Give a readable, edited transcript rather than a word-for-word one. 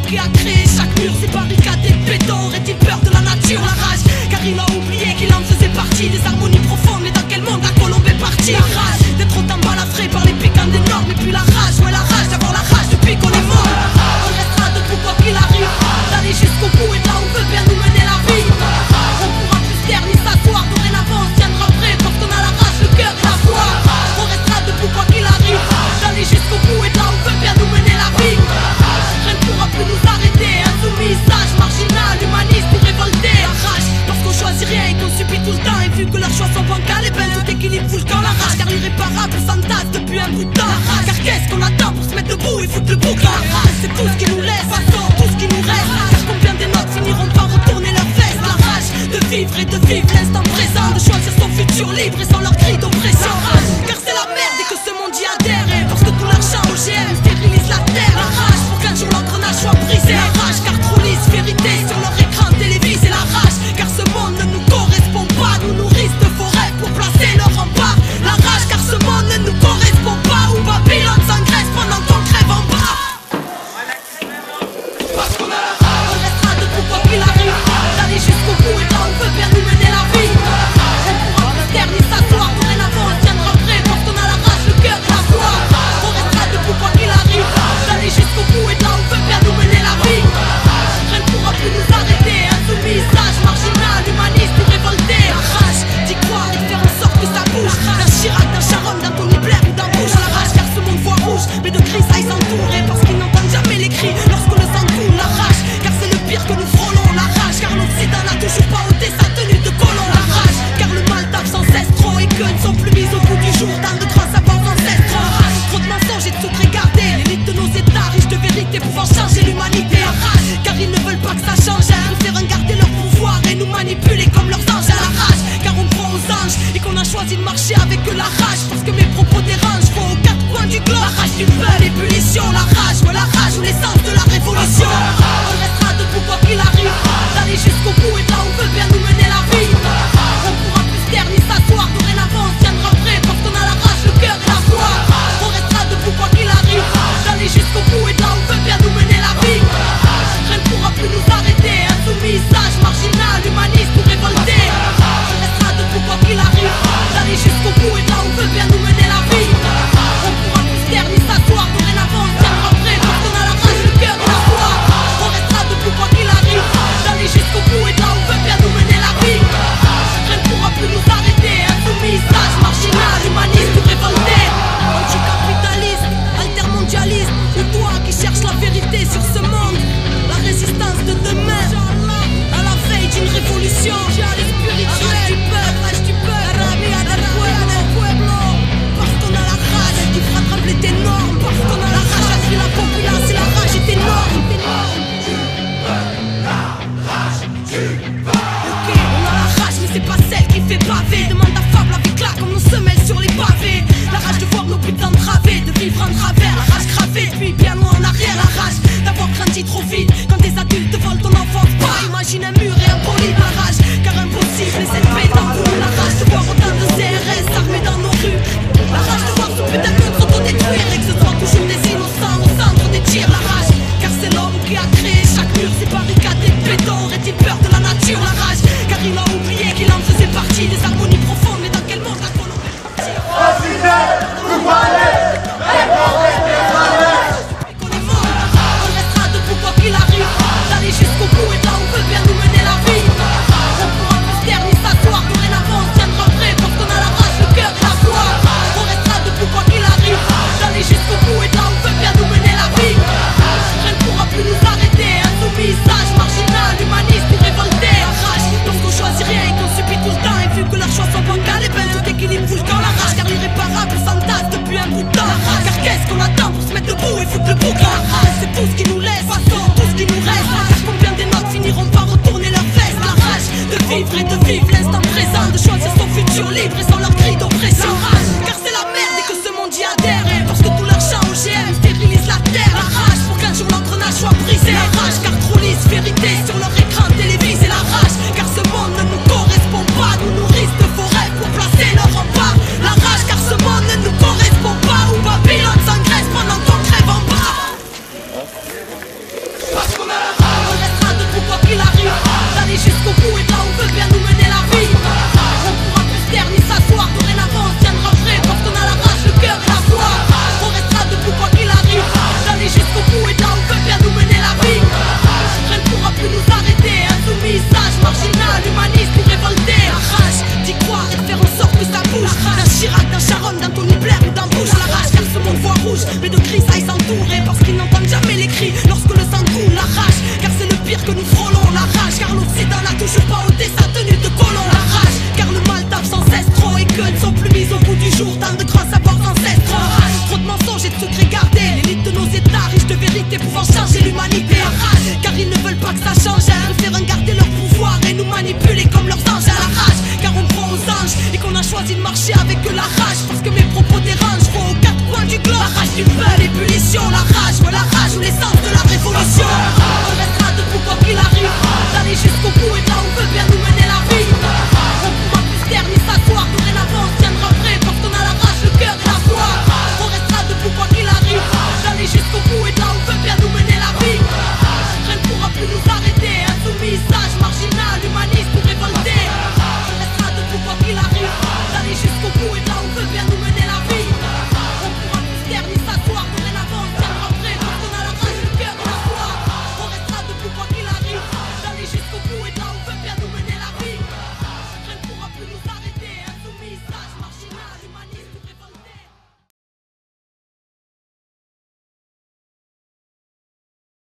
qui a créé chaque mur, ces barricades et béton. Aurait-il peur de la nature, la rage? Car il a oublié qu'il en faisait partie. Des harmonies profondes, mais dans quel monde la colombe est partie? La rage d'être autant balafré par les piquants des normes. Et puis la rage, ouais la rage d'avoir la rage depuis qu'on est mort. On restera debout quoi qu'il arrive, d'aller jusqu'au bout et de là on veut bien nous mener la vie. On pourra plus se taire ni s'asseoir, dorénavant on se tiendra prêt parce qu'on a la rage, le cœur et la foi. On restera debout quoi qu'il arrive, d'aller jusqu'au bout et de là on veut bien nous mener la vie. Rien ne pourra plus nous arrêter, insoumis, sage, marginal, humaniste ou révolté. La rage, parce qu'on choisit rien et qu'on subit tout le temps. Et vu que leurs choix sont bancals, et ben tout équilibre fout le camp. La rage, car l'irréparable s'entasse depuis un bout de temps. Car qu'est-ce qu'on attend pour se mettre debout et foutre le bouc? La rage, c'est tout ce qui nous laisse, façon, tout ce qui nous reste. Car combien des notes finiront par retourner leurs fesses? La rage de vivre et de vivre l'instant présent, de choisir son futur libre et sans leur cri d'oppression. Car c'est la merde et que ce monde y adhère. Et parce que tout l'argent OGM stérilise la terre. La rage pour qu'un jour l'engrenage soit brisé. La rage car trop lisse, vérité sur leur écran télévisé. La rage car ce monde ne nous correspond pas. Nous nourrissent de forêts pour placer leur rempart. La rage car ce monde ne nous correspond pas. Où Babylone s'engraisse pendant qu'on crève en bas. Parce qu'on a la rage, on restera debout quoi qu'il arrive, d'aller jusqu'au bout et là on veut bien nous mener la vie. On pourra plus se taire ni s'asseoir, dorénavant on tiendra prêt parce qu'on a la rage, le cœur et la foi. On restera debout quoi qu'il arrive, d'aller jusqu'au bout et là on veut bien nous mener la vie. Rien ne pourra plus nous arrêter, insoumis, sage, marginal, humaniste ou révolté. La rage d'y croire et faire en sorte que ça bouge. D'un Chirac, d'un Sharon, d'un Tony Blair ou d'un Bush. La rage car ce monde voit rouge, mais de grisailles s'entourer parce qu'ils n'entendent jamais les cris lorsqu'on le sent tout. La rage car c'est le pire que nous frôlons. La rage car l'Occident n'a toujours pas ôté sa tenue de colon. La rage car le mal tape sans cesse trop et que ne sont plus mis au bout du jour dans de grands savoirs ancestraux. Trop de mensonges et de secrets gardés, l'élite de nos états riches de vérité pouvant changer l'humanité. La rage car ils ne veulent pas que ça change, à faire garder leur pouvoir et nous manipuler comme leurs anges. À la rage car on croit aux anges et qu'on a choisi de marcher avec la rage parce que mes propos dérangent. Faut aux quatre coins du globe, la rage du feu, l'ébullition. La rage, ouais la rage ou l'essence de la révolution. On restera debout quoi qu'il arrive, d'aller jusqu'au bout et là on veut bien nous mener la vie. On pourra plus se taire ni s'asseoir, dorénavant on se tiendra prêt parce qu'on a la rage, le cœur et la foi. On restera debout quoi qu'il arrive, d'aller jusqu'au bout et là on veut bien nous mener la vie. Rien ne pourra plus nous arrêter, insoumis, sage, marginal, humaniste ou révolté. On restera debout quoi qu'il arrive, d'aller jusqu'au bout et là on veut bien nous mener la vie. On pourra plus se taire ni s'asseoir, dorénavant on se tiendra prêt parce qu'on a la rage, le cœur et la foi. jusqu'au bout et